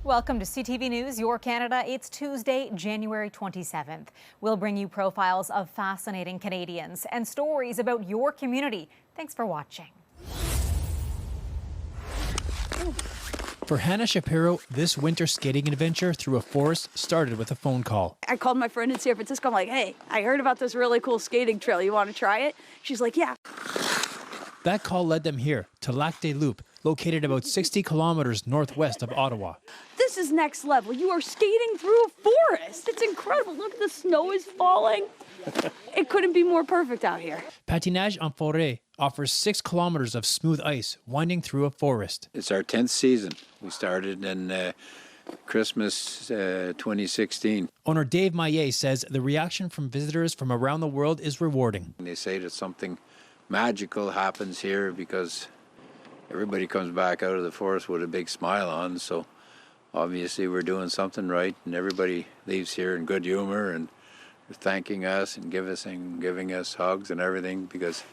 Welcome to CTV News, Your Canada. It's Tuesday, January 27th. We'll bring you profiles of fascinating Canadians and stories about your community. Thanks for watching. For Hannah Shapiro, this winter skating adventure through a forest started with a phone call. I called my friend in San Francisco. I'm like, hey, I heard about this really cool skating trail. You want to try it? She's like, yeah. That call led them here to Lac des Loups, located about 60 kilometers northwest of Ottawa. This is next level. You are skating through a forest. It's incredible. Look, the snow is falling. It couldn't be more perfect out here. Patinage en forêt offers 6 kilometers of smooth ice winding through a forest. It's our 10th season. We started in Christmas 2016. Owner Dave Maillet says the reaction from visitors from around the world is rewarding. They say that something magical happens here because everybody comes back out of the forest with a big smile on. So obviously we're doing something right, and everybody leaves here in good humor and thanking us and giving us hugs and everything because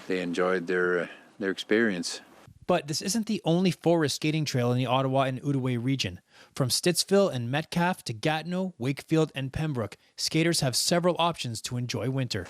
they enjoyed their experience. But this isn't the only forest skating trail in the Ottawa and Outaouais region. From Stittsville and Metcalfe to Gatineau, Wakefield and Pembroke, skaters have several options to enjoy winter.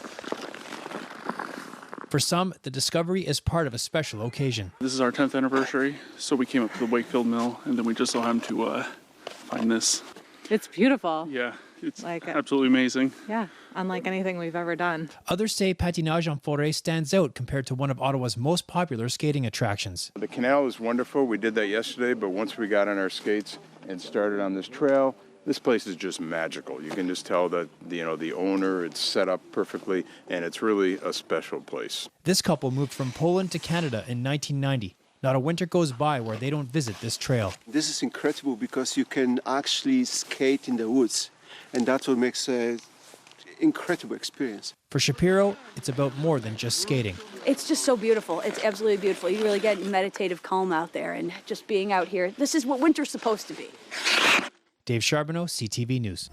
For some, the discovery is part of a special occasion. This is our 10th anniversary, so we came up to the Wakefield Mill, and then we just so happened to find this. It's beautiful. Yeah, it's like absolutely amazing. Yeah, unlike anything we've ever done. Others say Patinage en forêt stands out compared to one of Ottawa's most popular skating attractions. The canal is wonderful. We did that yesterday, but once we got on our skates and started on this trail, this place is just magical. You can just tell that the owner, it's set up perfectly, and it's really a special place. This couple moved from Poland to Canada in 1990. Not a winter goes by where they don't visit this trail. This is incredible because you can actually skate in the woods, and that's what makes an incredible experience. For Shapiro, it's about more than just skating. It's just so beautiful. It's absolutely beautiful. You really get meditative calm out there, and just being out here. This is what winter's supposed to be. Dave Charbonneau, CTV News.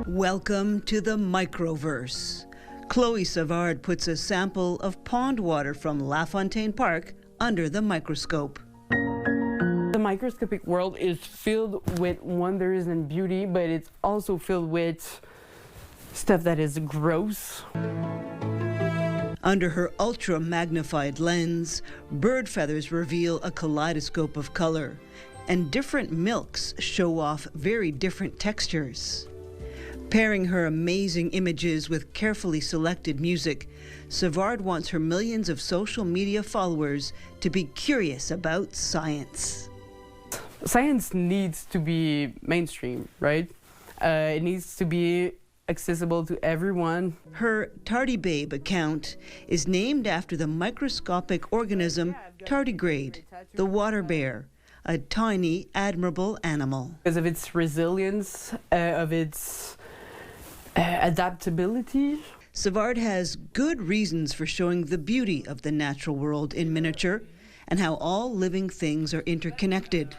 Welcome to the microverse. Chloe Savard puts a sample of pond water from LaFontaine Park under the microscope. The microscopic world is filled with wonders and beauty, but it's also filled with stuff that is gross. Under her ultra-magnified lens, bird feathers reveal a kaleidoscope of color, and different milks show off very different textures. Pairing her amazing images with carefully selected music, Savard wants her millions of social media followers to be curious about science. Science needs to be mainstream, right? It needs to be accessible to everyone. Her Tardibabe account is named after the microscopic organism tardigrade, the water bear, a tiny, admirable animal. Because of its resilience, of its adaptability. Savard has good reasons for showing the beauty of the natural world in miniature and how all living things are interconnected.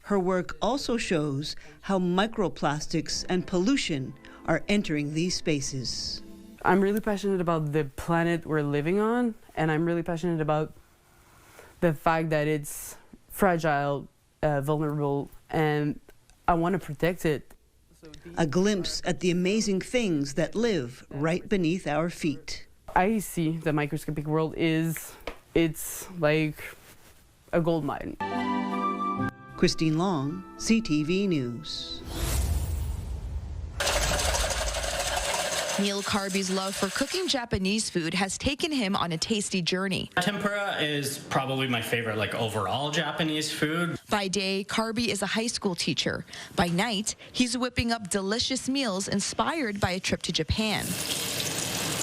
Her work also shows how microplastics and pollution are entering these spaces. I'm really passionate about the planet we're living on, and I'm really passionate about the fact that it's fragile, vulnerable, and I want to protect it. A glimpse at the amazing things that live right beneath our feet. I see the microscopic world it's like a gold mine. Christine Long, CTV News. Neil Carby's love for cooking Japanese food has taken him on a tasty journey. Tempura is probably my favorite, overall Japanese food. By day, Carby is a high school teacher. By night, he's whipping up delicious meals inspired by a trip to Japan.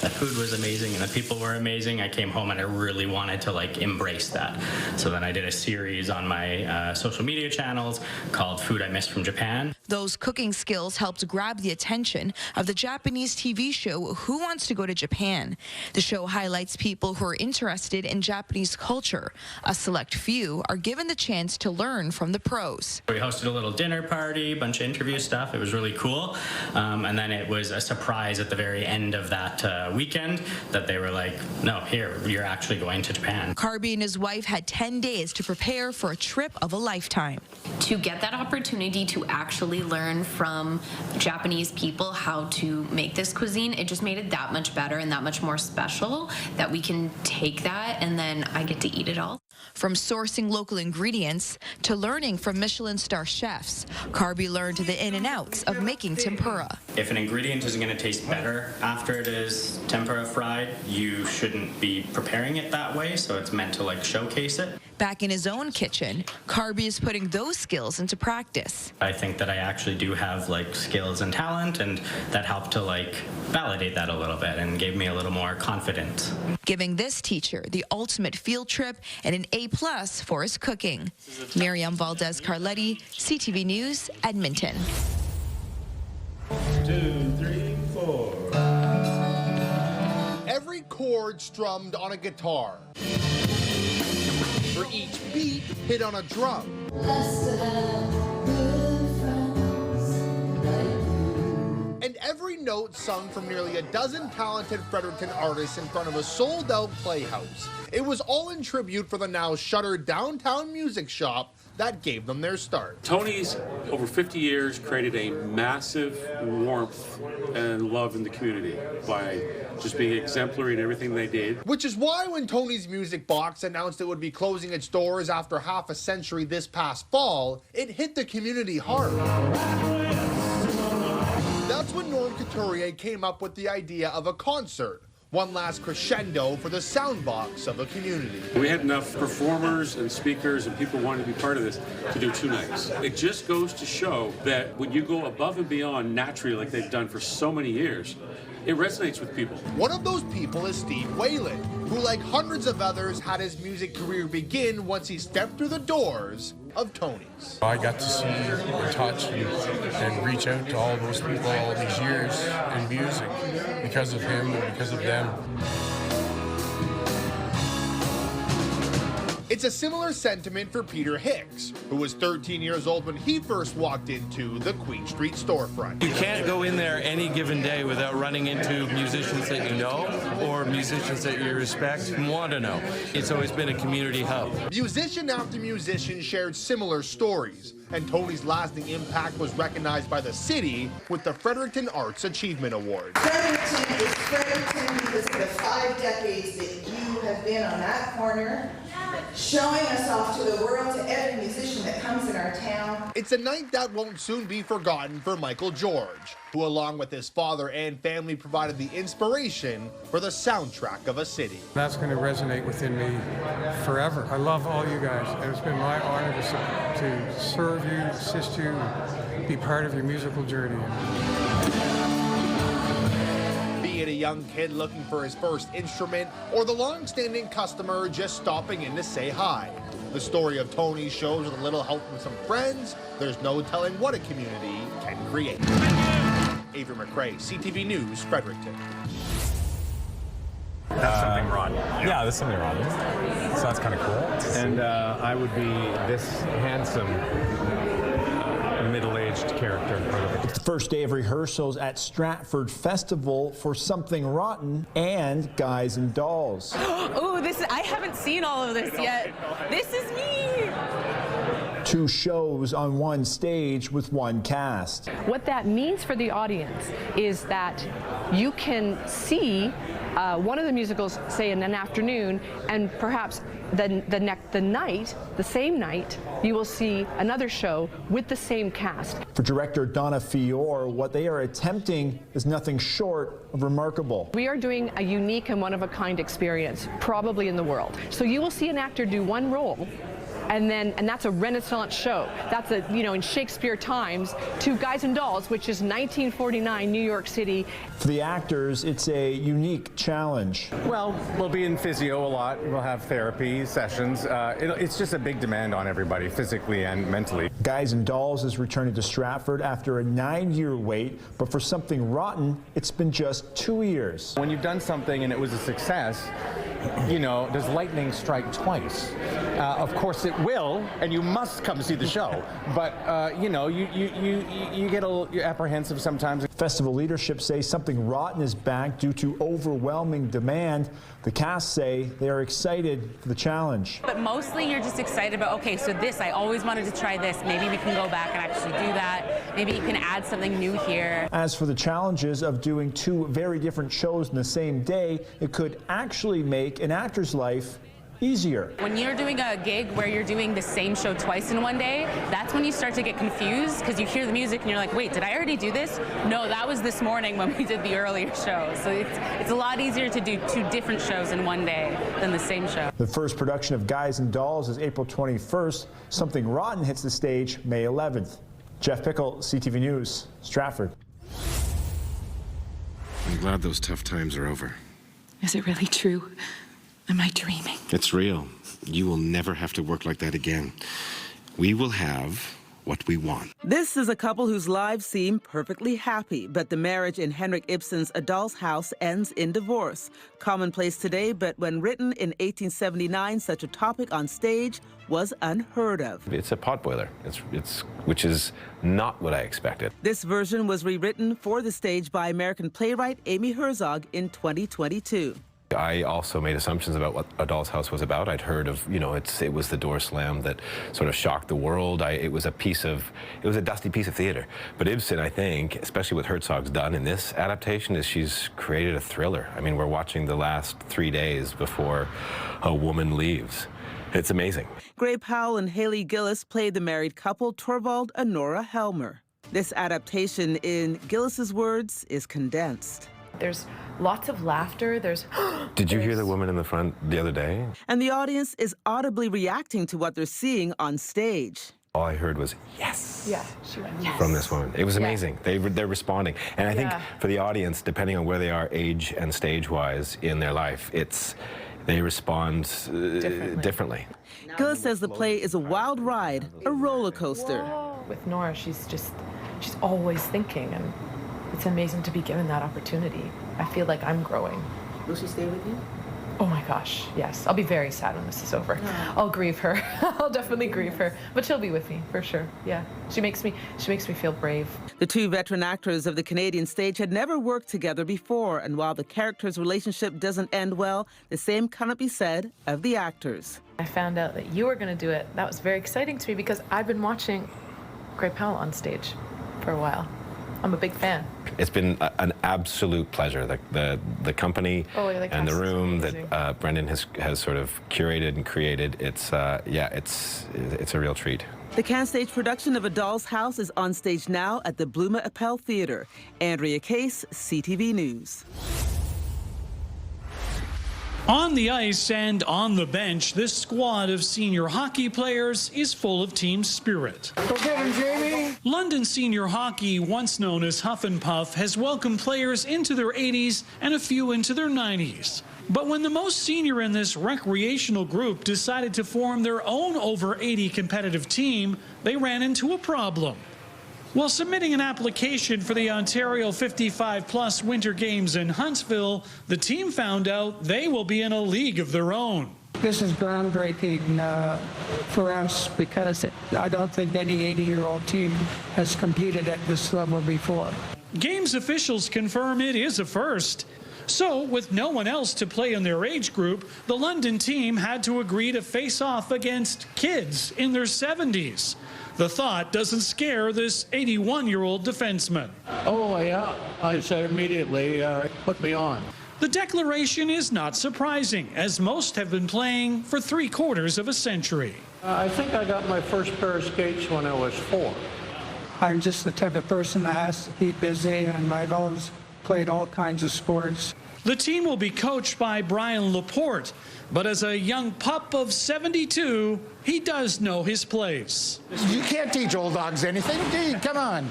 The food was amazing and the people were amazing. I came home and I really wanted to embrace that. So then I did a series on my social media channels called Food I Missed from Japan. Those cooking skills helped grab the attention of the Japanese TV show Who Wants to Go to Japan? The show highlights people who are interested in Japanese culture. A select few are given the chance to learn from the pros. We hosted a little dinner party, bunch of interview stuff. It was really cool. And then it was a surprise at the very end of that weekend that they were like, no, here, you're actually going to Japan. Carby and his wife had 10 days to prepare for a trip of a lifetime. To get that opportunity to actually learn from Japanese people how to make this cuisine, it just made it that much better and that much more special that we can take that and then I get to eat it all. From sourcing local ingredients to learning from Michelin star chefs, Carby learned the in and outs of making tempura. If an ingredient isn't going to taste better after it is tempura fried, you shouldn't be preparing it that way, so it's meant to like showcase it. Back in his own kitchen, Carby is putting those skills into practice. I think that I actually do have like skills and talent, and that helped to like validate that a little bit and gave me a little more confidence. Giving this teacher the ultimate field trip and an A+ for his cooking. Miriam Valdez-Carletti, CTV News, Edmonton. 2, 3, 4. Every chord strummed on a guitar. For each beat hit on a drum. And every note sung from nearly a dozen talented Fredericton artists in front of a sold-out playhouse. It was all in tribute for the now shuttered downtown music shop that gave them their start. Tony's, over 50 years, created a massive warmth and love in the community by just being exemplary in everything they did. Which is why when Tony's Music Box announced it would be closing its doors after half a century this past fall, it hit the community hard. That's when Norm Couturier came up with the idea of a concert. One last crescendo for the soundbox of a community. We had enough performers and speakers and people wanting to be part of this to do 2 nights. It just goes to show that when you go above and beyond naturally like they've done for so many years, it resonates with people. One of those people is Steve Whalen, who like hundreds of others had his music career begin once he stepped through the doors of Tony's. I got to see and touch and reach out to all those people all these years in music because of him and because of them. It's a similar sentiment for Peter Hicks, who was 13 years old when he first walked into the Queen Street storefront. You can't go in there any given day without running into musicians that you know or musicians that you respect and want to know. It's always been a community hub. Musician after musician shared similar stories, and Tony's lasting impact was recognized by the city with the Fredericton Arts Achievement Award. Fredericton is Fredericton because of the 5 decades that you have been on that corner, showing us off to the world, to every musician that comes in our town. It's a night that won't soon be forgotten for Michael George, who along with his father and family provided the inspiration for the soundtrack of a city. That's going to resonate within me forever. I love all you guys, and it's been my honor to serve you, assist you, be part of your musical journey. Be it a young kid looking for his first instrument or the long-standing customer just stopping in to say hi. The story of Tony's shows with a little help from some friends, there's no telling what a community can create. Avery McRae, CTV News, Fredericton. That's something rotten. Yeah, there's something rotten. So that's kind of cool. And I would be this handsome, middle-aged character in front of it. It's the first day of rehearsals at Stratford Festival for Something Rotten and Guys and Dolls. Oh, I haven't seen all of this yet. This is me. 2 shows on one stage with one cast. What that means for the audience is that you can see one of the musicals, say in an afternoon, and perhaps the same night, you will see another show with the same cast. For director Donna Fior, what they are attempting is nothing short of remarkable. We are doing a unique and one-of-a-kind experience, probably in the world. So you will see an actor do one role, and that's a Renaissance show. That's in Shakespeare times, to Guys and Dolls, which is 1949 New York City. For the actors, it's a unique challenge. Well, we'll be in physio a lot. We'll have therapy sessions. It's just a big demand on everybody, physically and mentally. Guys and Dolls is returning to Stratford after a 9-year wait, but for Something Rotten, it's been just 2 years. When you've done something and it was a success, does lightning strike twice? Of course it will, and you must come see the show. But you get a little apprehensive sometimes. Festival leadership say Something Rotten is back due to overwhelming demand. The cast say they are excited for the challenge. But mostly you're just excited about, okay, so this, I always wanted to try this. Maybe we can go back and actually do that. Maybe you can add something new here. As for the challenges of doing two very different shows in the same day, it could actually make an actor's life easier. When you're doing a gig where you're doing the same show twice in one day, that's when you start to get confused because you hear the music and you're like, wait, did I already do this? No, that was this morning when we did the earlier show. So it's a lot easier to do two different shows in one day than the same show. The first production of Guys and Dolls is April 21st. Something Rotten hits the stage May 11th. Jeff Pickle, CTV News, Stratford. I'm glad those tough times are over. Is it really true? Am I dreaming? It's real. You will never have to work like that again. We will have what we want. This is a couple whose lives seem perfectly happy, but the marriage in Henrik Ibsen's A Doll's House ends in divorce. Commonplace today, but when written in 1879, such a topic on stage was unheard of. It's a potboiler, which is not what I expected. This version was rewritten for the stage by American playwright Amy Herzog in 2022. I also made assumptions about what A Doll's House was about. I'd heard of, it was the door slam that sort of shocked the world. It was a dusty piece of theater. But Ibsen, I think, especially what Herzog's done in this adaptation, is she's created a thriller. I mean, we're watching the last 3 days before a woman leaves. It's amazing. Gray Powell and Haley Gillis played the married couple Torvald and Nora Helmer. This adaptation, in Gillis's words, is condensed. There's lots of laughter. Did you hear the woman in the front the other day? And the audience is audibly reacting to what they're seeing on stage. All I heard was yes. Yeah, she went yes. From this woman. It was amazing. Yeah. They're responding. And I think for the audience, depending on where they are age and stage-wise in their life, they respond differently. Gillis says the play is a wild ride, a roller coaster. With Nora, she's always thinking, and it's amazing to be given that opportunity. I feel like I'm growing. Will she stay with you? Oh my gosh, yes. I'll be very sad when this is over. I'll grieve her. I'll definitely grieve her. But she'll be with me, for sure. Yeah. She makes me feel brave. The two veteran actors of the Canadian stage had never worked together before, and while the characters' relationship doesn't end well, the same cannot be said of the actors. I found out that you were going to do it. That was very exciting to me because I've been watching Gray Powell on stage for a while. I'm a big fan. It's been an absolute pleasure. The company and the room that Brendan has sort of curated and created. It's a real treat. The CanStage production of A Doll's House is on stage now at the Bluma Appel Theatre. Andrea Case, CTV News. On the ice and on the bench, this squad of senior hockey players is full of team spirit. Go get him, Jamie! London senior hockey, once known as Huff and Puff, has welcomed players into their 80s and a few into their 90s. But when the most senior in this recreational group decided to form their own over 80 competitive team, they ran into a problem. While submitting an application for the Ontario 55-plus Winter Games in Huntsville, the team found out they will be in a league of their own. This is groundbreaking for us because I don't think any 80-year-old team has competed at this level before. Games officials confirm it is a first. So, with no one else to play in their age group, the London team had to agree to face off against kids in their 70s. The thought doesn't scare this 81-year-old defenseman. Oh, yeah. I said immediately, put me on. The declaration is not surprising, as most have been playing for 3/4 of a century. I think I got my first pair of skates when I was 4. I'm just the type of person that has to keep busy, and I've always played all kinds of sports. The team will be coached by Brian Laporte, but as a young pup of 72, he does know his place. You can't teach old dogs anything, come on.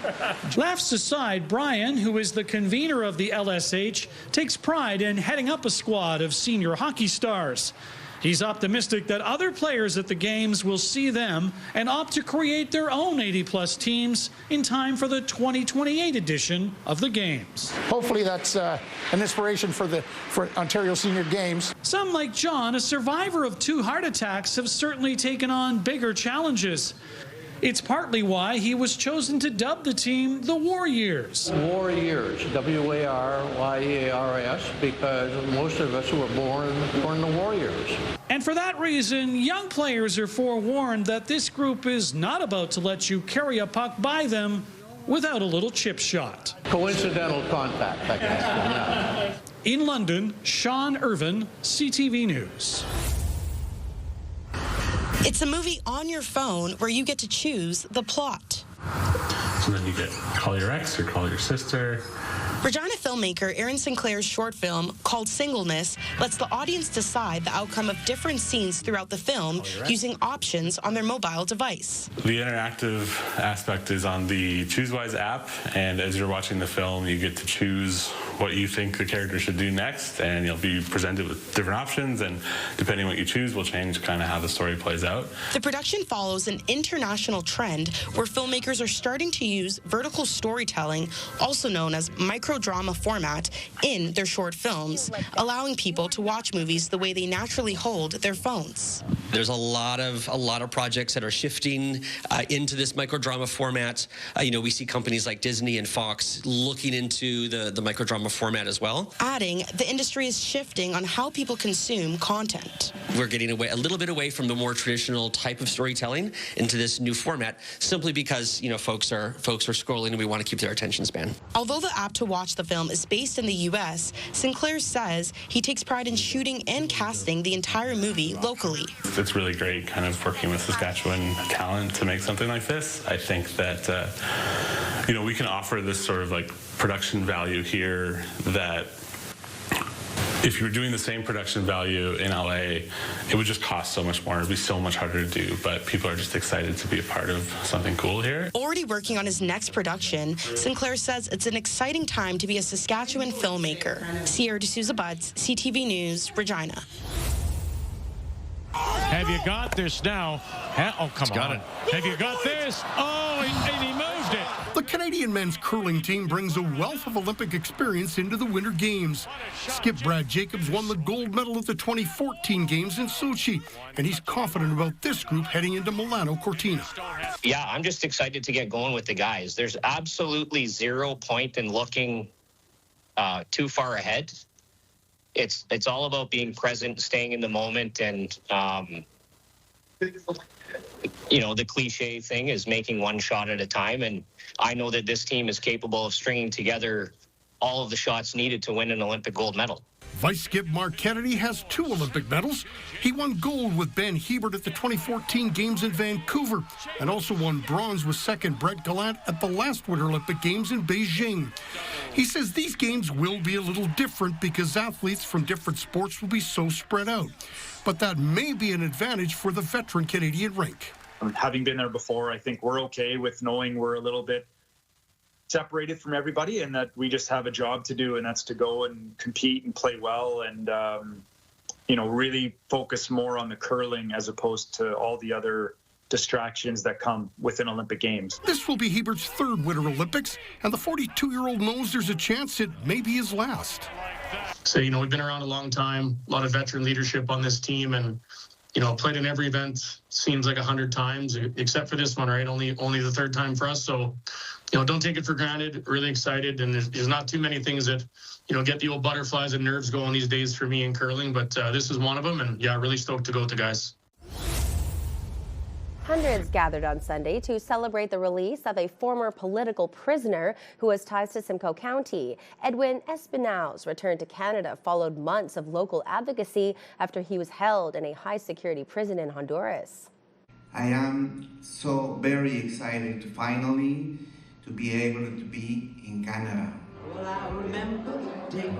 Laughs aside, Brian, who is the convener of the LSH, takes pride in heading up a squad of senior hockey stars. He's optimistic that other players at the games will see them and opt to create their own 80-plus teams in time for the 2028 edition of the games. Hopefully that's an inspiration for Ontario Senior Games. Some, like John, a survivor of 2 heart attacks, have certainly taken on bigger challenges. It's partly why he was chosen to dub the team the War Years. War Years, W-A-R-Y-E-A-R-S, because most of us were born in the war years. And for that reason, young players are forewarned that this group is not about to let you carry a puck by them without a little chip shot. Coincidental contact, I guess. Yeah. In London, Sean Irvin, CTV News. It's a movie on your phone where you get to choose the plot. So then you get call your ex or call your sister. Regina filmmaker Aaron Sinclair's short film called Singleness lets the audience decide the outcome of different scenes throughout the film using options on their mobile device. The interactive aspect is on the ChooseWise app, and as you're watching the film, you get to choose what you think the character should do next, and you'll be presented with different options, and depending on what you choose will change kind of how the story plays out. The production follows an international trend where filmmakers are starting to use vertical storytelling, also known as microdrama format, in their short films, allowing people to watch movies the way they naturally hold their phones. There's a lot of projects that are shifting into this microdrama format. We see companies like Disney and Fox looking into the microdrama format as well. Adding, the industry is shifting on how people consume content. We're getting a little bit away from the more traditional type of storytelling into this new format, simply because folks are scrolling and we want to keep their attention span. Although the app to watch the film is based in the U.S., Sinclair says he takes pride in shooting and casting the entire movie locally. It's really great kind of working with Saskatchewan talent to make something like this. I think that we can offer this sort of like production value here that if you were doing the same production value in LA, it would just cost so much more. It'd be so much harder to do, but people are just excited to be a part of something cool here. Already working on his next production, Sinclair says it's an exciting time to be a Saskatchewan filmmaker. Sierra D'Souza Buds, CTV News, Regina. Have you got this now? Oh, come on. Have you got this? Oh, and he moved it. The Canadian men's curling team brings a wealth of Olympic experience into the Winter Games. Skip Brad Jacobs won the gold medal at the 2014 Games in Sochi, and he's confident about this group heading into Milano Cortina. Yeah, I'm just excited to get going with the guys. There's absolutely zero point in looking too far ahead. It's all about being present, staying in the moment, and the cliche thing is making one shot at a time. And I know that this team is capable of stringing together all of the shots needed to win an Olympic gold medal. Vice skip Mark Kennedy has 2 Olympic medals. He won gold with Ben Hebert at the 2014 Games in Vancouver and also won bronze with second Brett Gallant at the last Winter Olympic Games in Beijing. He says these games will be a little different because athletes from different sports will be so spread out. But that may be an advantage for the veteran Canadian rink. Having been there before, I think we're okay with knowing we're a little bit separated from everybody and that we just have a job to do, and that's to go and compete and play well and really focus more on the curling as opposed to all the other distractions that come with an Olympic Games. This will be Hebert's 3rd Winter Olympics, and the 42-year-old knows there's a chance it may be his last. So, we've been around a long time, a lot of veteran leadership on this team, and played in every event seems like 100 times, except for this one, right? Only the 3rd time for us. So, don't take it for granted. Really excited, and there's not too many things that get the old butterflies and nerves going these days for me in curling, but this is one of them, and really stoked to go with the guys. Hundreds gathered on Sunday to celebrate the release of a former political prisoner who has ties to Simcoe County. Edwin Espinal's return to Canada followed months of local advocacy after he was held in a high-security prison in Honduras. I am so very excited to finally be able to be in Canada. Well, I remember days.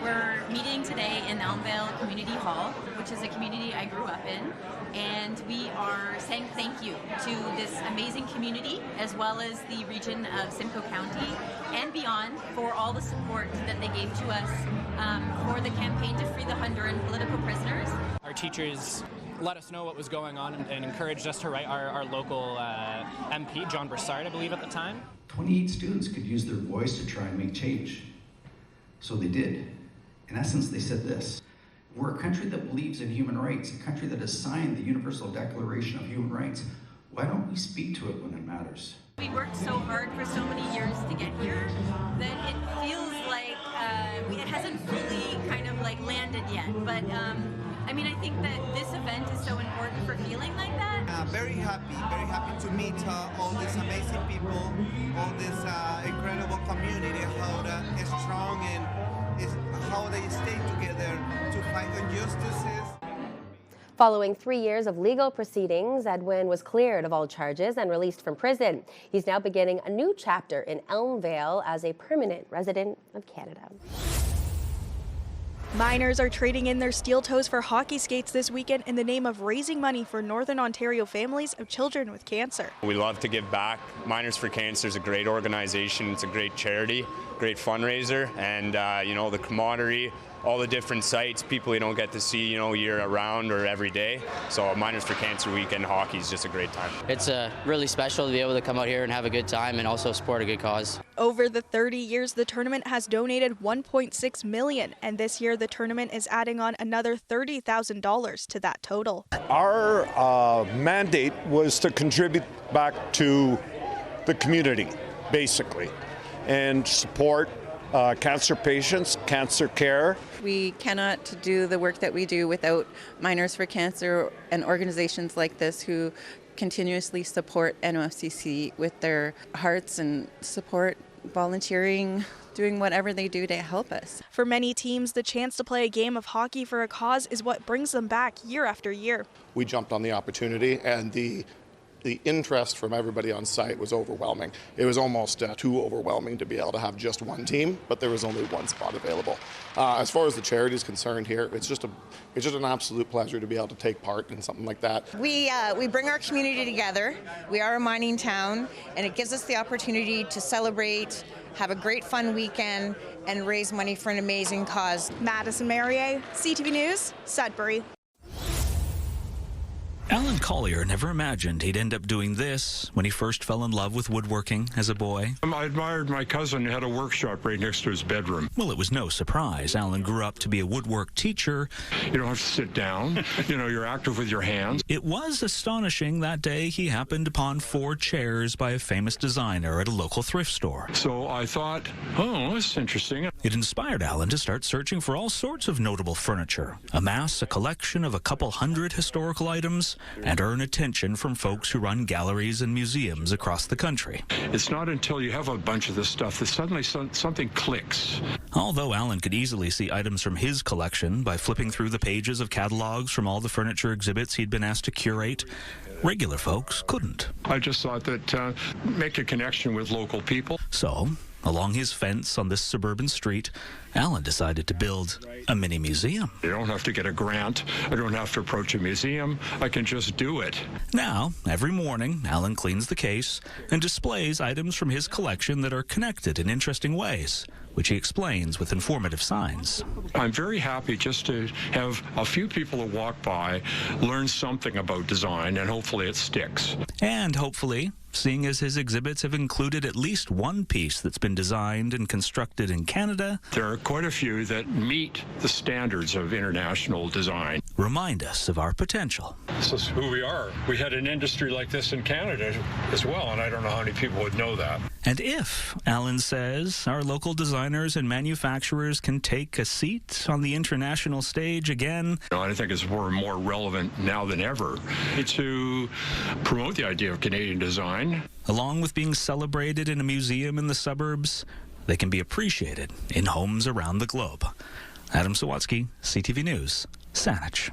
We're meeting today in Elmvale Community Hall, which is a community I grew up in, and we are saying thank you to this amazing community as well as the region of Simcoe County and beyond for all the support that they gave to us for the campaign to free the Honduran political prisoners. teachers let us know what was going on and encouraged us to write. Our local MP, John Broussard, I believe at the time. 28 students could use their voice to try and make change. So they did. In essence, they said this: we're a country that believes in human rights, a country that has signed the Universal Declaration of Human Rights. Why don't we speak to it when it matters? We worked so hard for so many years to get here that it feels like it hasn't fully kind of like landed yet. But I mean, I think that this event is so important for feeling like that. Very happy to meet all these amazing people, all this incredible community, how they're strong and how they stay together to fight injustices. Following 3 years of legal proceedings, Edwin was cleared of all charges and released from prison. He's now beginning a new chapter in Elmvale as a permanent resident of Canada. Miners are trading in their steel toes for hockey skates this weekend in the name of raising money for Northern Ontario families of children with cancer. We love to give back. Miners for Cancer is a great organization. It's a great charity, great fundraiser, and the camaraderie, all the different sites, people you don't get to see, year around or every day. So Miners for Cancer weekend hockey is just a great time. It's really special to be able to come out here and have a good time and also support a good cause. Over the 30 years, the tournament has donated $1.6 million, and this year the tournament is adding on another $30,000 to that total. Our mandate was to contribute back to the community, basically, and support cancer patients, cancer care. We cannot do the work that we do without Miners for Cancer and organizations like this who continuously support NOFCC with their hearts and support, volunteering, doing whatever they do to help us. For many teams, the chance to play a game of hockey for a cause is what brings them back year after year. We jumped on the opportunity, and the interest from everybody on site was overwhelming. It was almost too overwhelming to be able to have just one team, but there was only one spot available. As far as the charity is concerned here, it's just an absolute pleasure to be able to take part in something like that. We bring our community together. We are a mining town, and it gives us the opportunity to celebrate, have a great fun weekend, and raise money for an amazing cause. Madison Marier, CTV News, Sudbury. Alan Collier never imagined he'd end up doing this when he first fell in love with woodworking as a boy. I admired my cousin who had a workshop right next to his bedroom. Well, it was no surprise. Alan grew up to be a woodwork teacher. You don't have to sit down. You're active with your hands. It was astonishing that day he happened upon 4 chairs by a famous designer at a local thrift store. So I thought, oh, that's interesting. It inspired Alan to start searching for all sorts of notable furniture, amass a collection of a couple hundred historical items, and earn attention from folks who run galleries and museums across the country. It's not until you have a bunch of this stuff that suddenly something clicks. Although Alan could easily see items from his collection by flipping through the pages of catalogs from all the furniture exhibits he'd been asked to curate, regular folks couldn't. I just thought that make a connection with local people. So, along his fence on this suburban street, Alan decided to build a mini museum. You don't have to get a grant. I don't have to approach a museum. I can just do it. Now, every morning, Alan cleans the case and displays items from his collection that are connected in interesting ways, which he explains with informative signs. I'm very happy just to have a few people that walk by learn something about design, and hopefully it sticks. And hopefully, seeing as his exhibits have included at least one piece that's been designed and constructed in Canada, there are quite a few that meet the standards of international design. Remind us of our potential. This is who we are. We had an industry like this in Canada as well, and I don't know how many people would know that. And if, Alan says, our local designers and manufacturers can take a seat on the international stage again, I think it's more relevant now than ever to promote the idea of Canadian design. Along with being celebrated in a museum in the suburbs, they can be appreciated in homes around the globe. Adam Sawatsky, CTV News, Saanich.